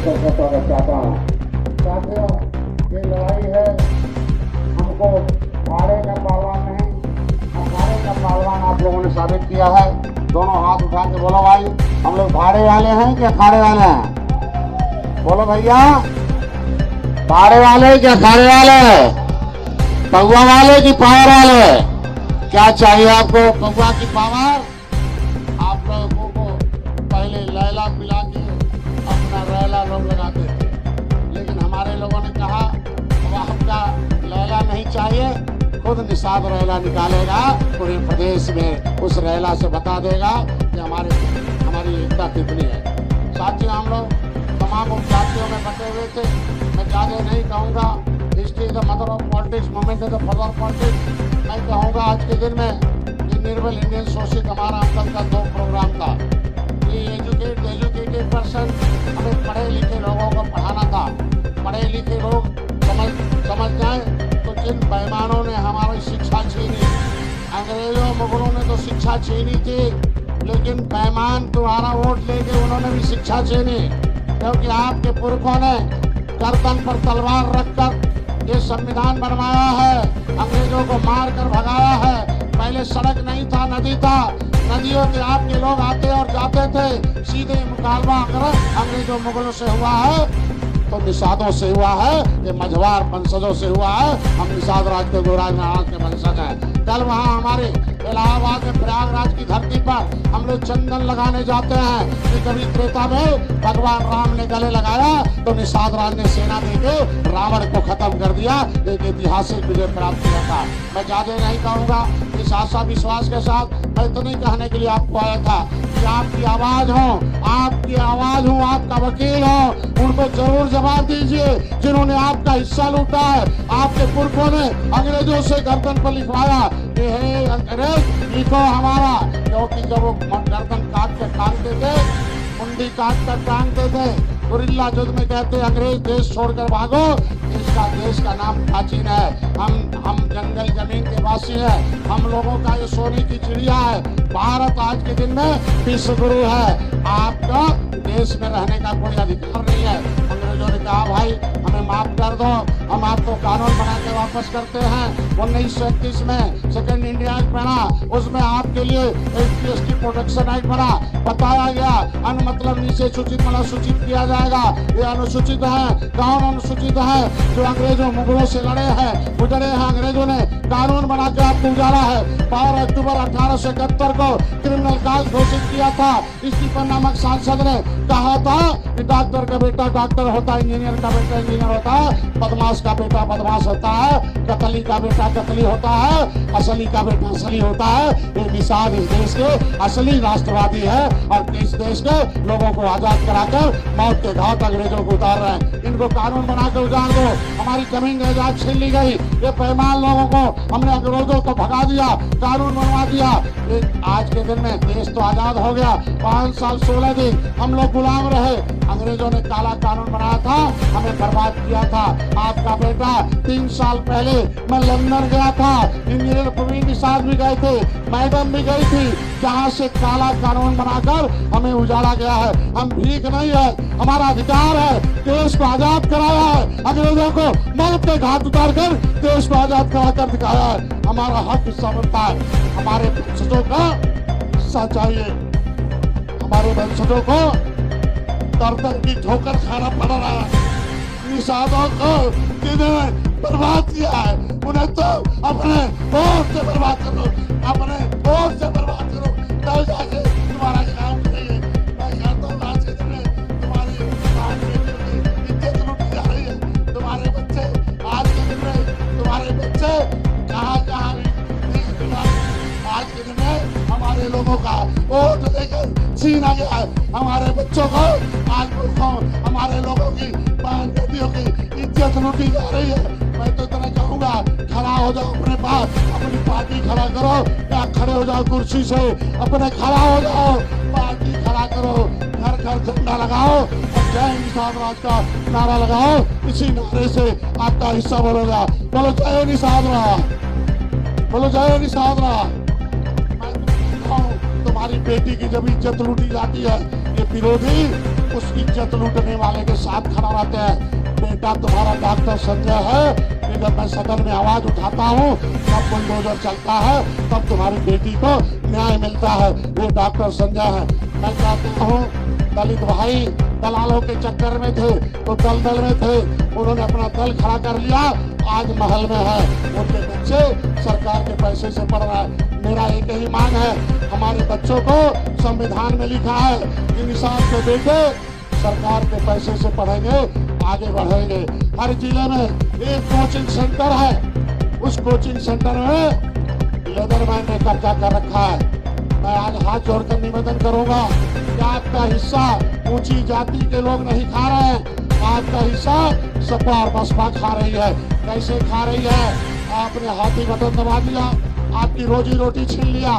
करके स्वागत चाहता हूँ। साथियों, ये लड़ाई है, हमको अखाड़े का पहलवान नहीं, अखाड़े का पहलवान आप लोगों ने साबित किया है। दोनों हाथ उठा के बोलो भाई, हम लोग भाड़े वाले हैं कि अखाड़े वाले हैं? बोलो भैया, भाड़े वाले कि अखाड़े वाले? पौवा वाले कि पावर वाले? क्या चाहिए आपको? पौवा की पावर? आप लोगों को पहले लैला पिला के अपना रैला लोग लगाते थे, लेकिन हमारे लोगों ने कहा अब आपका लैला नहीं चाहिए, खुद निषाद रैला निकालेगा, पूरे प्रदेश में उस रैला से बता देगा कि हमारी एकता कितनी है। साथियों, हम लोग तमाम उपजातियों में बटे हुए थे। मैं ज़्यादा नहीं कहूँगा, history the mother of politics, movement the father of politics. मैं कहूँगा आज के दिन में निर्मल इंडियन शोषित हमारा अंकल का 2 प्रोग्राम था। ये एजुकेटेड पर्सन, हमें पढ़े लिखे लोगों को पढ़ाना था। पढ़े लिखे लोग समझ जाए तो जिन पैमानों ने हमारी शिक्षा छीनी, अंग्रेजों मुगलों ने तो शिक्षा छीनी थी, लेकिन पैमान तुम्हारा वोट लेके उन्होंने भी शिक्षा छीनी, क्योंकि आपके पुरखों ने गर्दन पर तलवार रखकर ये संविधान बनवाया है, अंग्रेजों को मार कर भगाया है। पहले सड़क नहीं था, नदी था, नदियों के आपके लोग आते और जाते थे। सीधे मुकाबला अगर अंग्रेजों मुगलों से हुआ है तो निषादों से हुआ है, ये मझवार वंशजों से हुआ है। हम निषाद राज के गोराज महाराज के वंशज हैं। कल वहाँ हमारे इलाहाबाद में प्रयागराज की धरती पर हम लोग चंदन लगाने जाते हैं कि कभी त्रेता में भगवान राम ने गले लगाया तो निषाद राज ने सेना देके रावण को खत्म कर दिया। एक ऐतिहासिक विजय प्राप्त किया था। मैं ज्यादा नहीं कहूँगा, इस आशा विश्वास के साथ मैं तो नहीं कहने के लिए आपको आया था कि आपकी आवाज हो, आपकी आवाज हो, आपका वकील हो, उनको जरूर जवाब दीजिए जिन्होंने आपका हिस्सा लूटा है। आपके पुरखों ने अंग्रेजों से गर्दन पर लिखवाया कि हे अंग्रेज लिखो हमारा, क्योंकि जब वो गर्दन काट के टांगते थे, मुंडी काट कर टांगते थे, गुरिल्ला युद्ध में कहते अंग्रेज देश छोड़कर भागो। देश का नाम प्राचीन है। हम जंगल जमीन के वासी हैं। हम लोगों का ये सोने की चिड़िया है। भारत आज के दिन में विश्व गुरु है। आपका देश में रहने का कोई अधिकार नहीं है। अंग्रेजों ने कहा भाई हमें माफ कर दो, हम आपको कानून बना के वापस करते हैं। 1931 में सेकेंड इंडिया एक्ट बना, उसमें आपके लिए ST प्रोटेक्शन एक्ट बना। बताया गया अन मतलब नीचे सूचित मतलब सूचित किया जाएगा। ये अनुसूचित है। कौन अनुसूचित है? जो अंग्रेजों मुगलों से लड़े हैं, गुजरे हैं। अंग्रेजों ने कानून बना के आपको उजाड़ा है। 12 अक्टूबर 1871 को क्रिमिनल काज घोषित किया था। स्टीफन नामक सांसद ने कहा था कि डॉक्टर का बेटा डॉक्टर होता है, इंजीनियर का बेटा इंजीनियर होता है, बदमाश का बेटा बदमाश होता है, कतली का बेटा कतली होता है, असली का बेटा असली होता है। ये निषाद इस देश के असली राष्ट्रवादी है और इस देश के लोगों को आजाद कराकर मौत के घाट अंग्रेजों को उतार रहे हैं। इनको कानून बना के उजाड़ दो। हमारी जमीन जायदाद छीन ली गई। ये बेईमान लोगों को हमने अंग्रेजों को भगा दिया, कानून बनवा दिया। आज के दिन में देश तो आजाद हो गया। 5 साल 16 दिन हम लोग गुलाम रहे। अंग्रेजों ने काला कानून बनाया था, हमें बर्बाद किया था। आपका बेटा 3 साल पहले मैं लंदन गया था, इंजीनियर प्रवीण निषाद भी गए थे, मैडम भी गई थी, जहाँ से काला कानून बनाकर हमें उजाड़ा गया है। हम भीख नहीं है, हमारा अधिकार है। देश को आजाद कराया है, अंग्रेजों को मौत के घाट उतार कर देश को आजाद करा कर दिखाया है। हमारा हक हिस्सा बनता है। हमारे वंशजों का हिस्सा चाहिए। हमारे वंशजों को दर्द की ठोकर खाना पड़ रहा है। निषादों को जिन्होंने बर्बाद किया है, उन्हें तो अपने वोट से बर्बाद करो, अपने वोट से बर्बाद करो, तब जाके तुम्हारा काम करेंगे। मैं कहता हूँ आज के दिन में तुम्हारी इज्जत लूटी जा रही है। तुम्हारे बच्चे आज के दिन में तुम्हारे बच्चे कहाँ आज के दिन में हमारे लोगों का वोट लेकर छीना गया है। हमारे बच्चों को आज हमारे लोगों की बहन बेटियों की इज्जत लूटी जा रही है। मैं तो इतना कहूँगा, खड़ा हो जाओ अपने पास, अपनी पार्टी खड़ा करो, या खड़े हो जाओ कुर्सी से, अपने खड़ा हो जाओ, पार्टी खड़ा करो, घर घर झंडा लगाओ और जय निषाद राज का नारा लगाओ। इसी नारे से आपका हिस्सा बढ़ेगा। बोलो जय निषाद राज, बोलो जय निषाद राज। तुम्हारी बेटी की जब इज्जत लूटी जाती है, ये विरोधी उस इज्जत लूटने वाले के साथ खड़ा रहते हैं। बेटा तुम्हारा डॉक्टर संजय है कि जब मैं सदन में आवाज उठाता हूँ तब बुलडोजर चलता है, तब तुम्हारी बेटी को न्याय मिलता है। वो डॉक्टर संजय है। मैं कहता हूँ दलित भाई दलालों के चक्कर में थे तो दलदल में थे, उन्होंने अपना दल खड़ा कर लिया, आज महल में है। उनके बच्चे सरकार के पैसे से पढ़ रहा है। मेरा एक ही मांग है, हमारे बच्चों को संविधान में लिखा है कि निषाद के बेटे सरकार के पैसे से पढ़ेंगे, आगे बढ़ेंगे। हर जिले में एक कोचिंग सेंटर है, उस कोचिंग सेंटर में लेदरमैन ने कब्जा कर रखा है। मैं आज हाथ जोड़कर निवेदन करूंगा कि आपका हिस्सा ऊंची जाति के लोग नहीं खा रहे हैं, आपका हिस्सा सपा और बसपा खा रही है। कैसे खा रही है? आपने हाथी बटन दबा दिया, आपकी रोजी रोटी छीन लिया,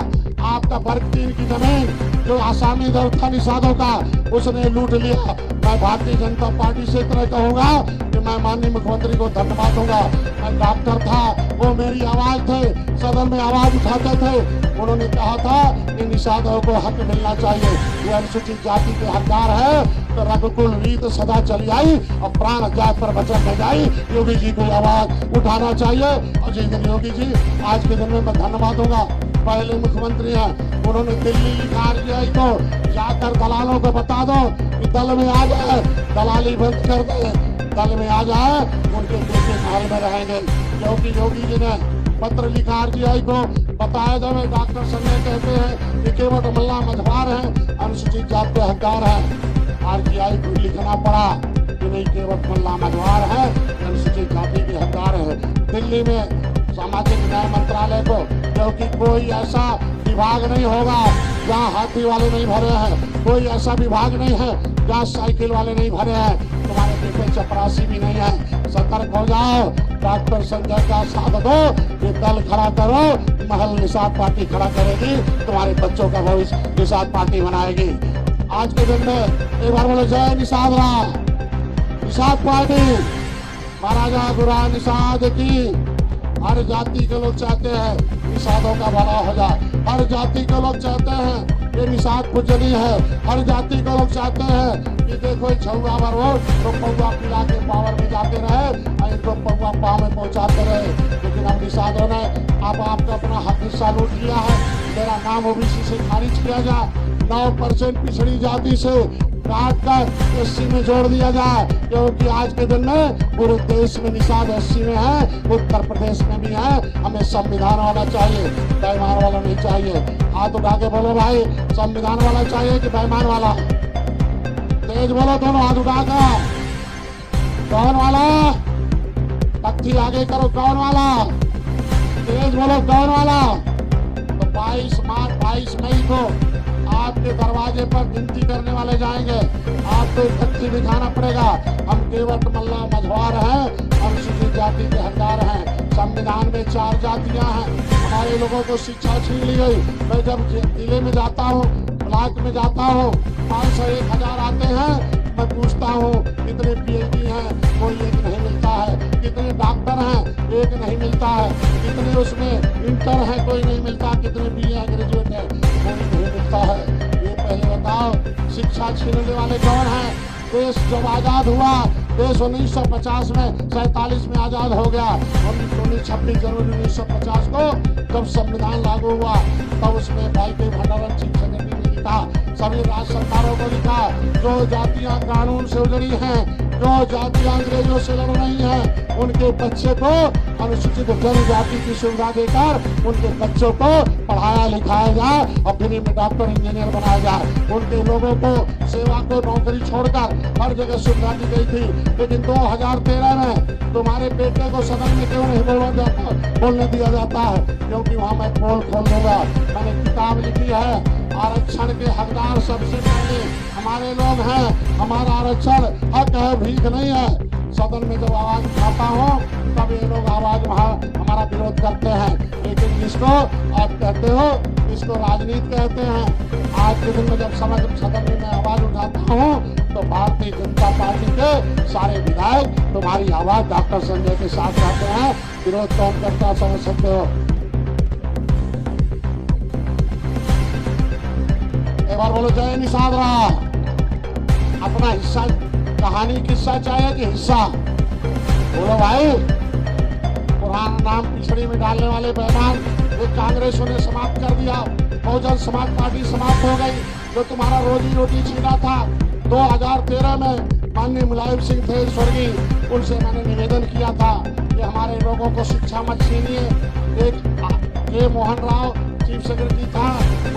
आपका वर्ग 3 की जमीन जो आसामी दर था निषादों का उसने लूट लिया। मैं भारतीय जनता पार्टी से इतना कहूंगा कि मैं माननीय मुख्यमंत्री को धन्यवाद दूंगा। मैं डॉक्टर था, वो मेरी आवाज थे, सदन में आवाज उठाते थे। उन्होंने कहा था कि निषादों को हक मिलना चाहिए, ये अनुसूचित जाति के हकदार है, तो रघुकुल रीत सदा चली आई और प्राण जात पर वचन में जाई। योगी जी को आवाज उठाना चाहिए और जिस दिन योगी जी आज के दिन में मैं धन्यवाद दूंगा, पहले मुख्यमंत्री हैं, उन्होंने दिल्ली लिखा आरटीआई को जाकर दलालों को बता दो कि दल में आ जाए, दलाली बंद कर दे, दल में आ जाए, उनके बेटे महल में रहेंगे। क्योंकि योगी जी ने पत्र लिखा आरटीआई को, बताया जब डॉक्टर संजय कहते हैं कि केवट मल्ला मझवार है, अनुसूचित जाति के हकदार है। आरटीआई को लिखना पड़ा कि नहीं, केवट मल्ला मझवार है, अनुसूचित जाति के हकदार है। दिल्ली में सामाजिक न्याय मंत्रालय को, क्योंकि कोई ऐसा विभाग नहीं होगा जहाँ हाथी वाले नहीं भरे हैं, कोई ऐसा विभाग नहीं है जहाँ साइकिल वाले नहीं भरे हैं। तुम्हारे बेटे चपरासी भी नहीं है, सतर्क हो जाओ। डॉक्टर संजय का साथ दो, ये दल खड़ा करो, महल निषाद पार्टी खड़ा करेगी, तुम्हारे बच्चों का भविष्य निषाद पार्टी बनाएगी। आज के दिन में एक बार बोलो जय निषाद राम, निषाद पार्टी, महाराजा गुरा निषाद की। हर जाति के लोग चाहते हैं निषादों का भला हो जाए, हर जाति के लोग चाहते हैं ये निषाद पूजनीय है, हर जाति के लोग चाहते हैं कि देखो छुआ मरो तो पौवा पिला के पावर में जाते रहे और इनको पौवा पाव में पहुंचाते रहे। लेकिन अब निषादों ने अब आपका अपना हक हिस्सा लूट लिया है। मेरा नाम ओबीसी से खारिज किया जाए, 9% पिछड़ी जाति से काट कर एससी में जोड़ दिया जाए, क्योंकि आज के दिन में पूरे देश में निषाद एससी में है, उत्तर प्रदेश में भी है। हमें संविधान वाला चाहिए, बेईमान वाला नहीं चाहिए। हाथ उठा के बोलो भाई, संविधान वाला चाहिए कि बेईमान वाला? तेज बोलो, दोनों हाथ उठा कर। कौन वाला? तख्ती आगे करो, कौन वाला? तेज बोलो, कौन वाला? तो 22 मई को आपके दरवाजे पर गिनती करने वाले जाएंगे, आपको तख्ती दिखाना पड़ेगा। हम केवट मल्ला मझवार हैं, अनुसूचित जाति के हकदार हैं। संविधान में 4 जातियां हैं। हमारे लोगों को शिक्षा छीन ली गई। मैं जब जिले में जाता हूँ, ब्लॉक में जाता हूँ, 500 1000 आते हैं, मैं पूछता हूँ कितने पीएचडी हैं, कोई एक नहीं मिलता है। कितने डॉक्टर हैं, एक नहीं मिलता है। कितने उसमें इंटर है, कोई नहीं मिलता। कितने बीए ग्रेजुएट है, कोई नहीं मिलता है। ये पहले बताओ, शिक्षा छीनने वाले कौन हैं? देश जब आजाद हुआ, देश 1950 में 47 में आजाद हो गया। 26 जनवरी 1950 को जब संविधान लागू हुआ, तब उसमें भाई के भंडारण चीफ सेक्रेटरी ने लिखा, सभी राज्य सरकारों को लिखा, जो जातियां कानून से उजड़ी हैं, जो जातियां अंग्रेजों से लड़ रही हैं, उनके बच्चे को अनुसूचित जनजाति की सुविधा देकर उनके बच्चों को पढ़ाया लिखाया जाए और फ्री में डॉक्टर इंजीनियर बनाया जाए। उनके लोगों को सेवा को नौकरी छोड़कर हर जगह सुविधा दी गई थी। लेकिन 2013 में तुम्हारे बेटे को सदन में क्यों नहीं बोलने दिया जाता है? क्योंकि वहाँ मैं पोल खोल दूंगा। मैंने किताब लिखी है, आरक्षण के हकदार सबसे पहले हमारे लोग हैं। हमारा आरक्षण हक है, भीख नहीं है। सदन में जब आवाज उठाता हूँ तब ये लोग आवाज वहाँ हमारा विरोध करते हैं। लेकिन जिसको आप कहते हो, इसको राजनीति कहते हैं। आज के दिन में जब समग्र सदन में मैं आवाज उठाता हूँ तो भारतीय जनता पार्टी के सारे विधायक तुम्हारी आवाज डॉक्टर संजय के साथ रहते हैं। विरोध कौन करता समझ सकते हो? एक बार बोलो जय निषाद राम। अपना हिस्सा, कहानी किस्सा चाहिए कि हिस्सा? बोलो भाई। पुराना नाम पिछड़ी में डालने वाले बेईमान ये कांग्रेसों ने समाप्त कर दिया। बहुजन समाज पार्टी समाप्त हो गई, जो तुम्हारा रोजी रोटी छीना था। 2013 में माननीय मुलायम सिंह थे स्वर्गीय, उनसे मैंने निवेदन किया था कि हमारे लोगों को शिक्षा मत छीनिए। एक के मोहन राव चीफ सेक्रेटरी था,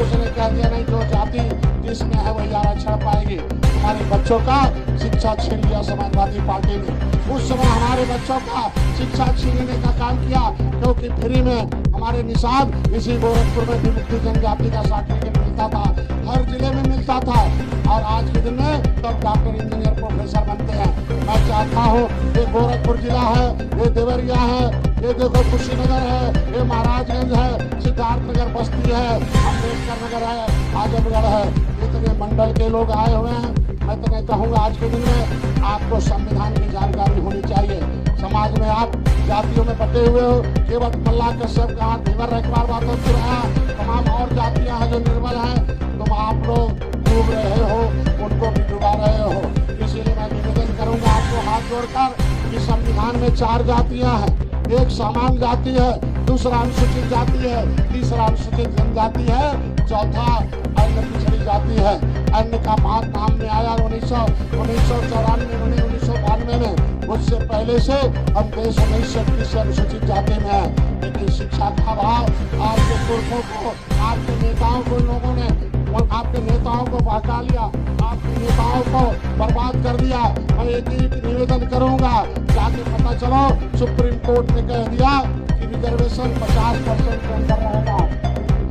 उसने कह दिया नहीं, जो जाति जिसमें है वही आरक्षण पाएगी। हमारे बच्चों का शिक्षा छीन लिया समाजवादी पार्टी ने। उस समय हमारे बच्चों का शिक्षा छीनने का काम किया, क्योंकि फ्री में हमारे निषाद इसी गोरखपुर में विमुक्ति जनजाति का सर्टिफिकेट मिलता था, हर जिले में मिलता था। और आज के दिन में तब डॉक्टर, इंजीनियर, प्रोफेसर बनते हैं। मैं चाहता हूँ, ये गोरखपुर जिला है, ये देवरिया है, ये देखो कुशीनगर है, ये महाराजगंज है, सिद्धार्थनगर बस्ती है, अम्बेडकर नगर है, आजमगढ़ है, इतने मंडल के लोग आए हुए हैं। मैं तो नहीं कहूँगा, आज के दिन में आपको संविधान की जानकारी होनी चाहिए। समाज में आप जातियों में बटे हुए हो, केवल मल्ला कश्यप का धीवर रखवार बातों से रहा, तमाम और जातियां हैं जो निर्बल हैं, तुम आप लोग डूब रहे हो, उनको भी डुबा रहे हो। इसीलिए मैं निवेदन करूंगा आपको हाथ जोड़कर कि संविधान में 4 जातियां हैं। एक सामान्य जाति है, दूसरा अनुसूचित जाति है, तीसरा अनुसूचित जनजाति है, चौथा अन्य पिछड़ी जाति है। अन्य का बात नाम में आया 1994 में। उससे पहले से हम देश 1931 से अनुसूचित जाति में है। लेकिन शिक्षा का अभाव आपके पुरखों को, आपके नेताओं को, लोगों ने आपके नेताओं को बहका लिया, आपके नेताओं को बर्बाद कर दिया। मैं एक निवेदन करूंगा, जाके पता चलो सुप्रीम कोर्ट ने कह दिया कि रिजर्वेशन 50% के अंदर रहेगा।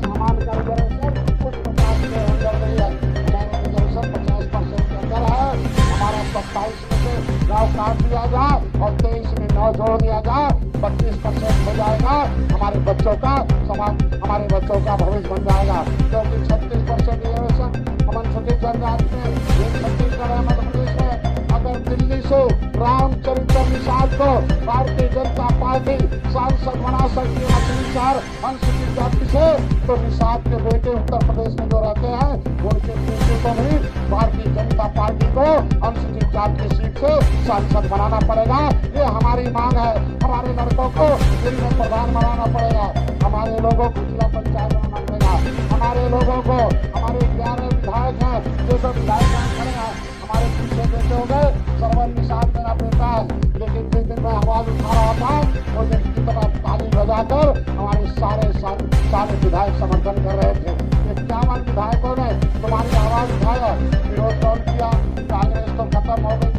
सामान्य का रिजर्वेशन कुछ 50 के अंदर नहीं है, हमारा रिजर्वेशन 50% के अंदर है। हमारा 27 में से गाँव काट दिया जाए और 23 में 9 जोड़ दिया जाए, 25% हो जाएगा। हमारे बच्चों का समाज, हमारे बच्चों का भविष्य बन जाएगा। क्योंकि 36% रिजर्वेशन हम अनुसूचित जनजाति में, ये छत्तीसगढ़ है, मध्य प्रदेश में। अगर दिल्ली से रामचरित्र निषाद को भारतीय जनता पार्टी सांसद बना सकती है अनुसार अनुसूचित जाति से, तो निषाद के बेटे उत्तर प्रदेश में जो रहते हैं उनके बेटे को भी भारतीय जनता पार्टी को अनुसूचित जाति की सीट से सांसद बनाना पड़ेगा। ये हमारी मांग है। हमारे लड़कों को दिल्ली में प्रधान बनाना पड़ेगा, हमारे लोगों को जिला पंचायत बनाना पड़ेगा, हमारे लोगों को, हमारे 11 विधायक हैं जो सब विधायक खड़े हैं, हमारे पीछे बेटे हो गए, सरवन निषाद मेरा बेटा है। लेकिन जिस दिन मैं आवाज उठा रहा था, उस दिन की तरफ ताली बजाकर हमारे सारे विधायक समर्थन कर रहे थे। 51 विधायकों ने तुम्हारी आवाज उठाया, विरोध कौन किया? कांग्रेस तो खत्म हो गई।